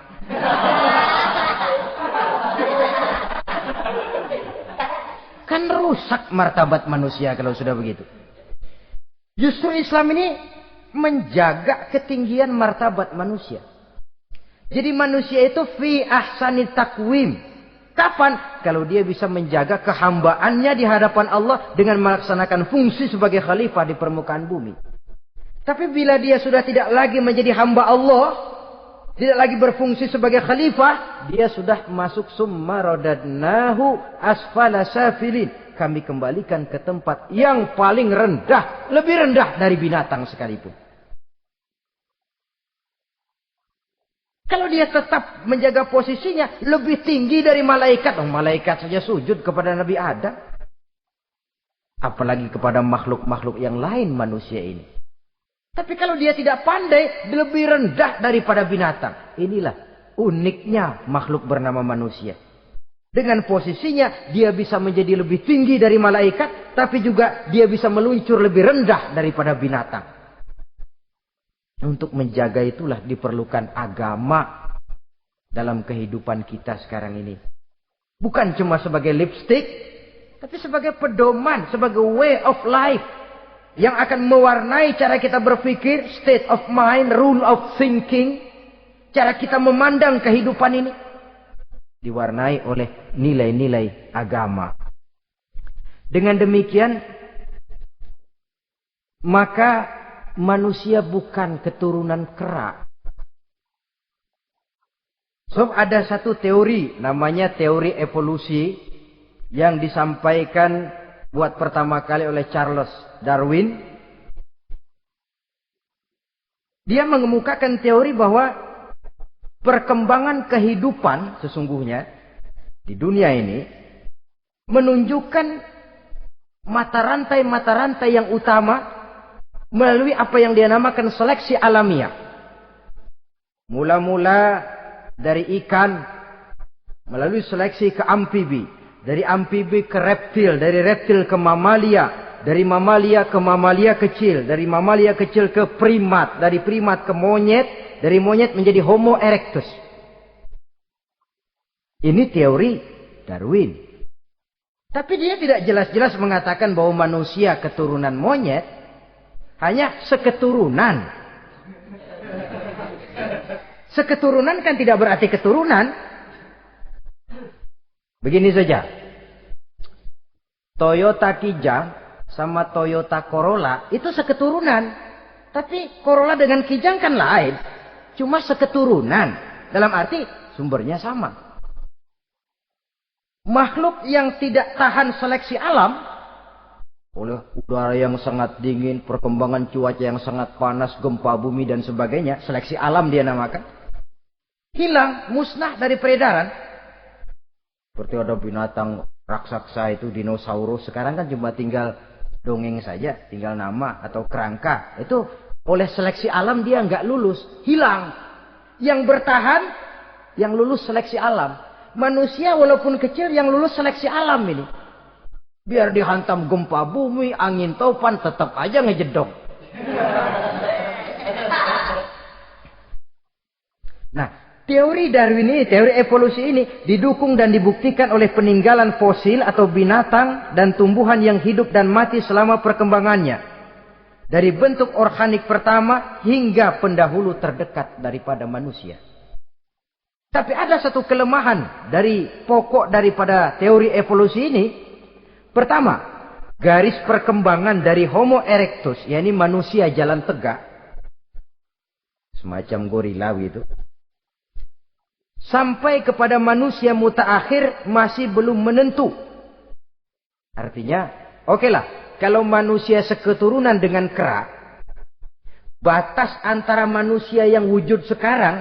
Kan rusak martabat manusia kalau sudah begitu. Justru Islam ini menjaga ketinggian martabat manusia. Jadi manusia itu fi ahsani takwim. Kapan? Kalau dia bisa menjaga kehambaannya di hadapan Allah dengan melaksanakan fungsi sebagai khalifah di permukaan bumi. Tapi bila dia sudah tidak lagi menjadi hamba Allah, tidak lagi berfungsi sebagai khalifah, dia sudah masuk summa radadnahu asfala safilin. Kami kembalikan ke tempat yang paling rendah, lebih rendah dari binatang sekalipun. Kalau dia tetap menjaga posisinya lebih tinggi dari malaikat. Oh, malaikat saja sujud kepada Nabi Adam. Apalagi kepada makhluk-makhluk yang lain manusia ini. Tapi kalau dia tidak pandai, lebih rendah daripada binatang. Inilah uniknya makhluk bernama manusia. Dengan posisinya dia bisa menjadi lebih tinggi dari malaikat. Tapi juga dia bisa meluncur lebih rendah daripada binatang. Untuk menjaga itulah diperlukan agama dalam kehidupan kita sekarang ini. Bukan cuma sebagai lipstick, tapi sebagai pedoman, sebagai way of life yang akan mewarnai cara kita berpikir, state of mind, rule of thinking, cara kita memandang kehidupan ini diwarnai oleh nilai-nilai agama. Dengan demikian, maka manusia bukan keturunan kera. So, ada satu teori namanya teori evolusi yang disampaikan buat pertama kali oleh Charles Darwin. Dia mengemukakan teori bahwa perkembangan kehidupan sesungguhnya di dunia ini menunjukkan mata rantai yang utama melalui apa yang dia namakan seleksi alamiah. Mula-mula dari ikan, melalui seleksi ke amfibi. Dari amfibi ke reptil, dari reptil ke mamalia. Dari mamalia ke mamalia kecil. Dari mamalia kecil ke primat. Dari primat ke monyet. Dari monyet menjadi Homo erectus. Ini teori Darwin. Tapi dia tidak jelas-jelas mengatakan bahwa manusia keturunan monyet. Hanya seketurunan. Seketurunan kan tidak berarti keturunan. Begini saja. Toyota Kijang sama Toyota Corolla itu seketurunan. Tapi Corolla dengan Kijang kan lain. Cuma seketurunan. Dalam arti sumbernya sama. Makhluk yang tidak tahan seleksi alam oleh udara yang sangat dingin, perkembangan cuaca yang sangat panas, gempa bumi dan sebagainya, seleksi alam dia namakan, hilang, musnah dari peredaran. Seperti ada binatang raksasa itu dinosaurus, sekarang kan cuma tinggal dongeng saja, tinggal nama atau kerangka. Itu oleh seleksi alam dia nggak lulus, hilang. Yang bertahan, yang lulus seleksi alam. Manusia walaupun kecil yang lulus seleksi alam ini. Biar dihantam gempa bumi, angin topan, tetap aja ngejedok. Nah, teori Darwin ini, teori evolusi ini didukung dan dibuktikan oleh peninggalan fosil atau binatang dan tumbuhan yang hidup dan mati selama perkembangannya. Dari bentuk organik pertama hingga pendahulu terdekat daripada manusia. Tapi ada satu kelemahan dari pokok daripada teori evolusi ini. Pertama, garis perkembangan dari Homo erectus, yakni manusia jalan tegak, semacam gorilawi itu, sampai kepada manusia mutaakhir masih belum menentu. Artinya, okelah, kalau manusia seketurunan dengan kera, batas antara manusia yang wujud sekarang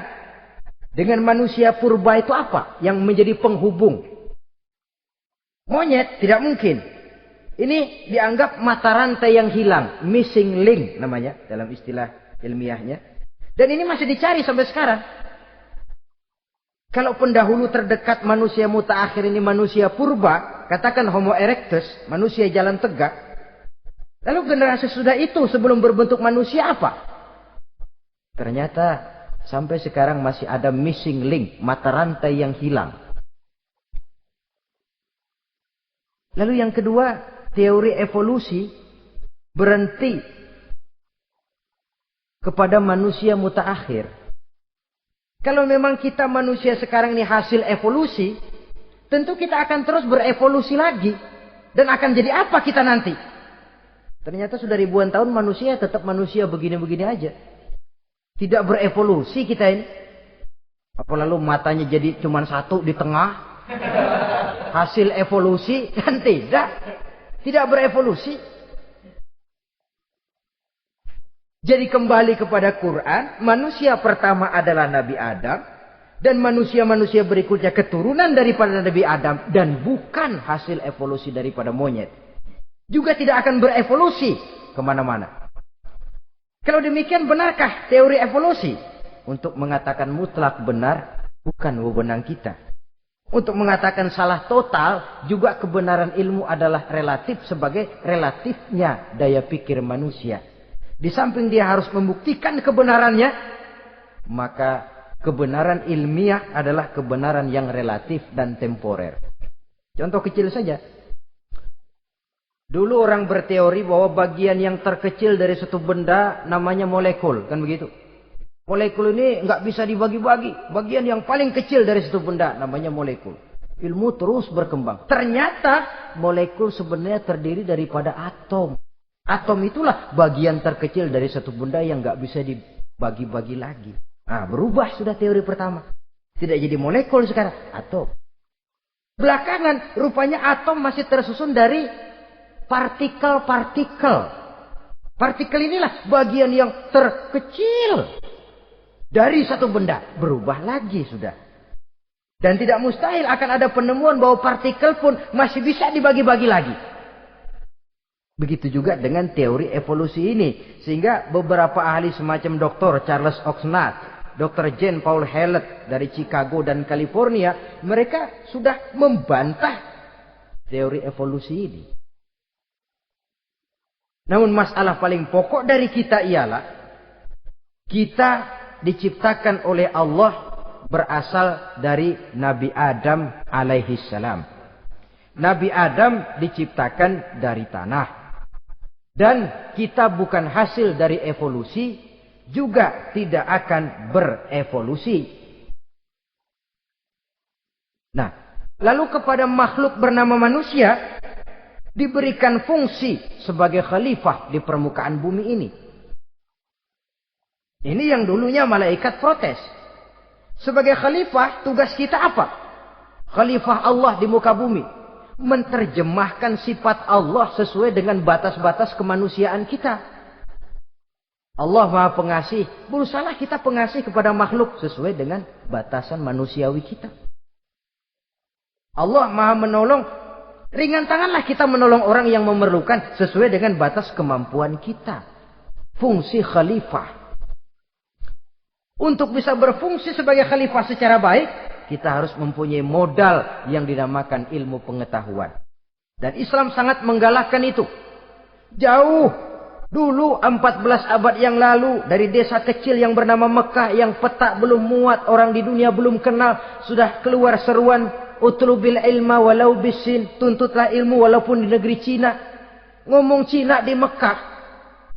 dengan manusia purba itu apa? Yang menjadi penghubung. Monyet tidak mungkin. Ini dianggap mata rantai yang hilang. Missing link namanya dalam istilah ilmiahnya. Dan ini masih dicari sampai sekarang. Kalau pendahulu terdekat manusia mutaakhir ini manusia purba. Katakan Homo erectus. Manusia jalan tegak. Lalu generasi sudah itu sebelum berbentuk manusia apa? Ternyata sampai sekarang masih ada missing link. Mata rantai yang hilang. Lalu yang kedua, teori evolusi berhenti kepada manusia mutaakhir. Kalau memang kita manusia sekarang ini hasil evolusi, tentu kita akan terus berevolusi lagi. Dan akan jadi apa kita nanti? Ternyata sudah ribuan tahun manusia tetap manusia begini-begini aja. Tidak berevolusi kita ini. Apa lalu matanya jadi cuma satu di tengah? Hasil evolusi? Kan tidak. Tidak berevolusi. Jadi kembali kepada Quran, manusia pertama adalah Nabi Adam. Dan manusia-manusia berikutnya keturunan daripada Nabi Adam. Dan bukan hasil evolusi daripada monyet. Juga tidak akan berevolusi kemana-mana. Kalau demikian benarkah teori evolusi? Untuk mengatakan mutlak benar, bukan wewenang kita. Untuk mengatakan salah total, juga kebenaran ilmu adalah relatif sebagai relatifnya daya pikir manusia. Di samping dia harus membuktikan kebenarannya, maka kebenaran ilmiah adalah kebenaran yang relatif dan temporer. Contoh kecil saja. Dulu orang berteori bahwa bagian yang terkecil dari suatu benda namanya molekul. Kan begitu? Molekul ini nggak bisa dibagi-bagi. Bagian yang paling kecil dari suatu benda namanya molekul. Ilmu terus berkembang. Ternyata molekul sebenarnya terdiri daripada atom. Atom itulah bagian terkecil dari satu benda yang nggak bisa dibagi-bagi lagi. Nah, berubah sudah teori pertama. Tidak jadi molekul sekarang, atom. Belakangan, rupanya atom masih tersusun dari partikel-partikel. Partikel inilah bagian yang terkecil dari satu benda. Berubah lagi sudah. Dan tidak mustahil akan ada penemuan bahwa partikel pun masih bisa dibagi-bagi lagi. Begitu juga dengan teori evolusi ini. Sehingga beberapa ahli semacam Dr. Charles Oxnard, Dr. Jane Paul Hallett dari Chicago dan California, mereka sudah membantah teori evolusi ini. Namun masalah paling pokok dari kita ialah kita diciptakan oleh Allah berasal dari Nabi Adam alaihi salam. Nabi Adam diciptakan dari tanah. Dan kita bukan hasil dari evolusi, juga tidak akan berevolusi. Nah, lalu kepada makhluk bernama manusia diberikan fungsi sebagai khalifah di permukaan bumi ini. Ini yang dulunya malaikat protes. Sebagai khalifah, tugas kita apa? Khalifah Allah di muka bumi. Menerjemahkan sifat Allah sesuai dengan batas-batas kemanusiaan kita. Allah Maha Pengasih. Berusahalah kita pengasih kepada makhluk sesuai dengan batasan manusiawi kita. Allah Maha Menolong. Ringan tanganlah kita menolong orang yang memerlukan sesuai dengan batas kemampuan kita. Fungsi khalifah. Untuk bisa berfungsi sebagai khalifah secara baik, kita harus mempunyai modal yang dinamakan ilmu pengetahuan. Dan Islam sangat menggalakkan itu. Jauh dulu 14 abad yang lalu, dari desa kecil yang bernama Mekah yang peta belum muat, orang di dunia belum kenal, sudah keluar seruan utlubil ilma walau bisin, tuntutlah ilmu walaupun di negeri Cina. Ngomong Cina di Mekah.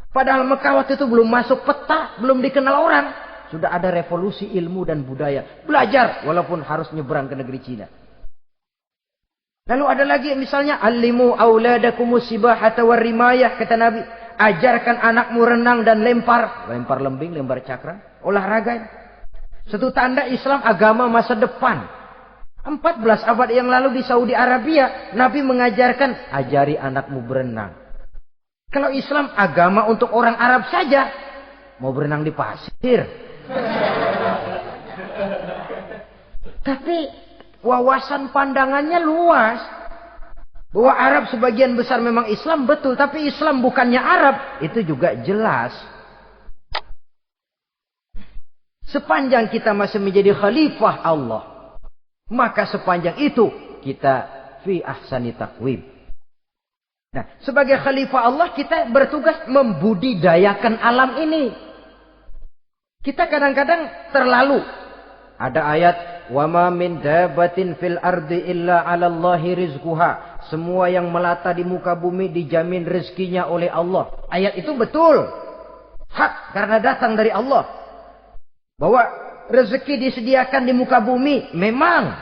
Padahal Mekah waktu itu belum masuk peta, belum dikenal orang. Sudah ada revolusi ilmu dan budaya. Belajar walaupun harus nyebrang ke negeri Cina. Lalu ada lagi misalnya allimu auladakumus sibahata warrimayah, kata Nabi. Ajarkan anakmu renang dan lempar. Lempar lembing, lempar cakra. Olahraga. Satu tanda Islam agama masa depan. 14 abad yang lalu di Saudi Arabia, Nabi mengajarkan ajari anakmu berenang. Kalau Islam agama untuk orang Arab saja, mau berenang di pasir. Tapi wawasan pandangannya luas. Bahwa Arab sebagian besar memang Islam, betul. Tapi Islam bukannya Arab, itu juga jelas. Sepanjang kita masih menjadi khalifah Allah, maka sepanjang itu kita fi ahsani taqwim. Nah, sebagai khalifah Allah kita bertugas membudidayakan alam ini. Kita kadang-kadang terlalu. Ada ayat, wa ma min dabatin fil ardi illa 'alallahi rizquha. Semua yang melata di muka bumi dijamin rezekinya oleh Allah. Ayat itu betul. hak karena datang dari Allah. Bahwa rezeki disediakan di muka bumi, memang.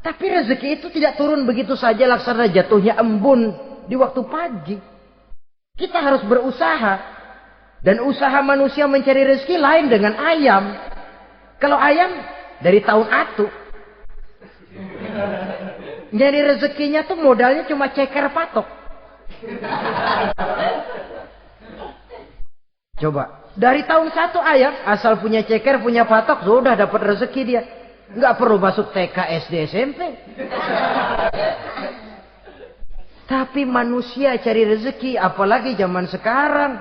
Tapi rezeki itu tidak turun begitu saja laksana jatuhnya embun di waktu pagi. Kita harus berusaha. Dan usaha manusia mencari rezeki lain dengan ayam. Kalau ayam dari tahun atu. Nyari rezekinya tuh modalnya cuma ceker patok. Coba. Dari tahun 1 ayam. Asal punya ceker, punya patok. Sudah dapat rezeki dia. Nggak perlu masuk TK, SD, SMP. Tapi manusia cari rezeki. Apalagi zaman sekarang.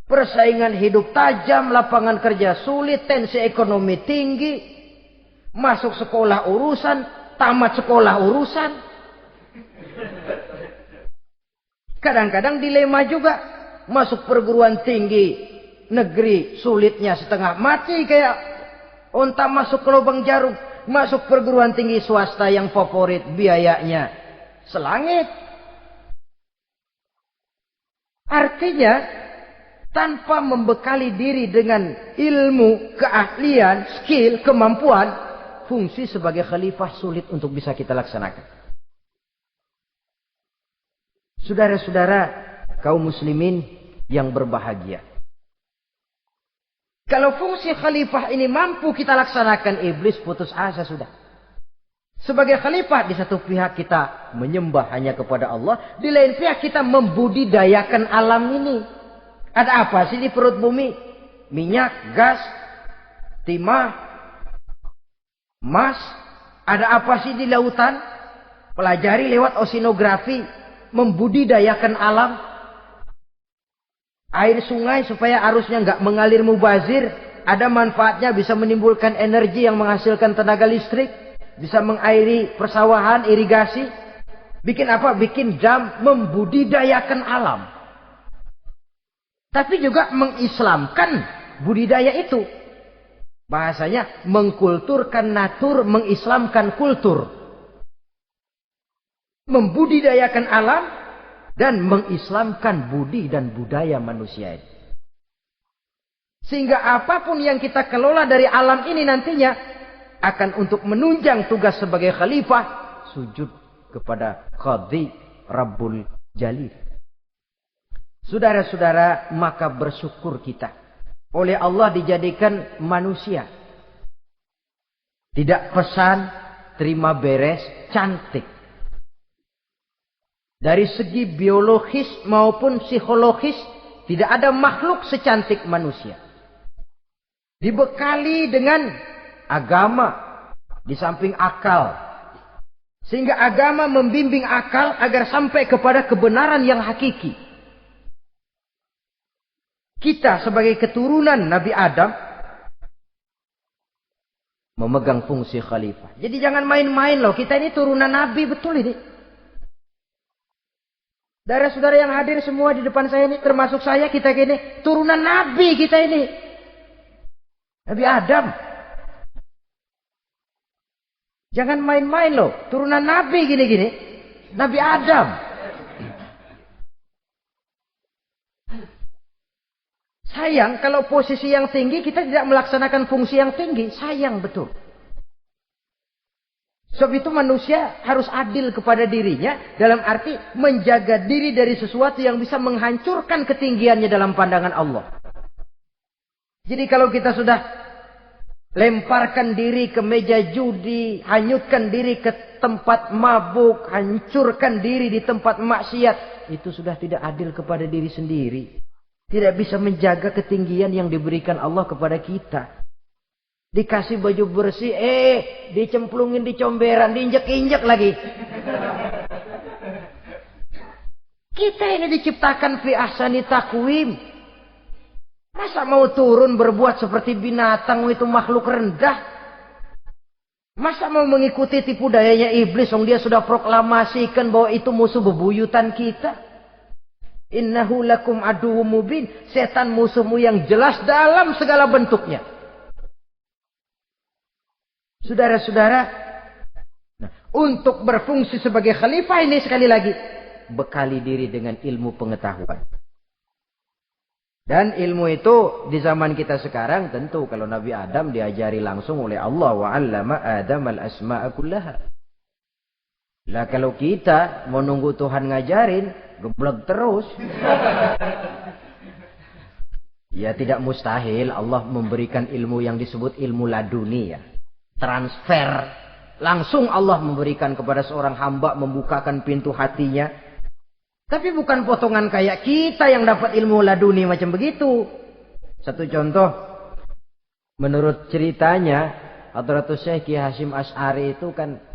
Persaingan hidup tajam, lapangan kerja sulit, tensi ekonomi tinggi. Masuk sekolah urusan, tamat sekolah urusan. Kadang-kadang dilema juga. Masuk perguruan tinggi negeri sulitnya setengah mati kayak unta masuk ke lubang jarum. Masuk perguruan tinggi swasta yang favorit biayanya selangit. Artinya tanpa membekali diri dengan ilmu, keahlian, skill, kemampuan, fungsi sebagai khalifah sulit untuk bisa kita laksanakan. Saudara-saudara kaum muslimin yang berbahagia. Kalau fungsi khalifah ini mampu kita laksanakan, iblis putus asa sudah. Sebagai khalifah di satu pihak kita menyembah hanya kepada Allah, di lain pihak kita membudidayakan alam ini. Ada apa sih di perut bumi? Minyak, gas, timah, emas. Ada apa sih di lautan? Pelajari lewat oceanografi. Membudidayakan alam. Air sungai supaya arusnya nggak mengalir mubazir. Ada manfaatnya, bisa menimbulkan energi yang menghasilkan tenaga listrik. Bisa mengairi persawahan, irigasi. Bikin apa? Bikin dam, membudidayakan alam. Tapi juga mengislamkan budidaya itu. Bahasanya mengkulturkan natur, mengislamkan kultur. Membudidayakan alam dan mengislamkan budi dan budaya manusia itu. Sehingga apapun yang kita kelola dari alam ini nantinya akan untuk menunjang tugas sebagai khalifah, sujud kepada Qadhi Rabbul Jalil. Saudara-saudara, maka bersyukur kita. Oleh Allah dijadikan manusia. Tidak pesan, terima beres, cantik. Dari segi biologis maupun psikologis, tidak ada makhluk secantik manusia. Dibekali dengan agama, di samping akal. Sehingga agama membimbing akal agar sampai kepada kebenaran yang hakiki. Kita sebagai keturunan Nabi Adam memegang fungsi khalifah. Jadi jangan main-main loh. Kita ini turunan Nabi, betul ini. Saudara-saudara yang hadir semua di depan saya ini, termasuk saya, kita gini, turunan Nabi kita ini. Nabi Adam. Jangan main-main loh. Turunan Nabi gini-gini. Nabi Adam. Sayang kalau posisi yang tinggi kita tidak melaksanakan fungsi yang tinggi. Sayang betul. Sebab itu manusia harus adil kepada dirinya. Dalam arti menjaga diri dari sesuatu yang bisa menghancurkan ketinggiannya dalam pandangan Allah. Jadi kalau kita sudah lemparkan diri ke meja judi, hanyutkan diri ke tempat mabuk, hancurkan diri di tempat maksiat, itu sudah tidak adil kepada diri sendiri. Tidak bisa menjaga ketinggian yang diberikan Allah kepada kita. Dikasih baju bersih, dicemplungin di comberan, diinjek-injek lagi. Kita ini diciptakan fi ahsani taqwim. Masa mau turun berbuat seperti binatang, itu makhluk rendah? Masa mau mengikuti tipu dayanya iblis, yang dia sudah proklamasikan bahwa itu musuh bebuyutan kita? Innahu lakum aduwwum mubin. Setan musuhmu yang jelas dalam segala bentuknya. Saudara-saudara, nah, untuk berfungsi sebagai khalifah ini sekali lagi, bekali diri dengan ilmu pengetahuan. Dan ilmu itu di zaman kita sekarang tentu kalau Nabi Adam diajari langsung oleh Allah, wa 'allama Adam al-asma'a kullaha. Lah kalau kita mau nunggu Tuhan ngajarin, geblek terus. Ya tidak mustahil Allah memberikan ilmu yang disebut ilmu laduni ya. Transfer. Langsung Allah memberikan kepada seorang hamba, membukakan pintu hatinya. Tapi bukan potongan kayak kita yang dapat ilmu laduni macam begitu. Satu contoh. Menurut ceritanya, Hadratus Syekh Ki Hasyim Asy'ari itu kan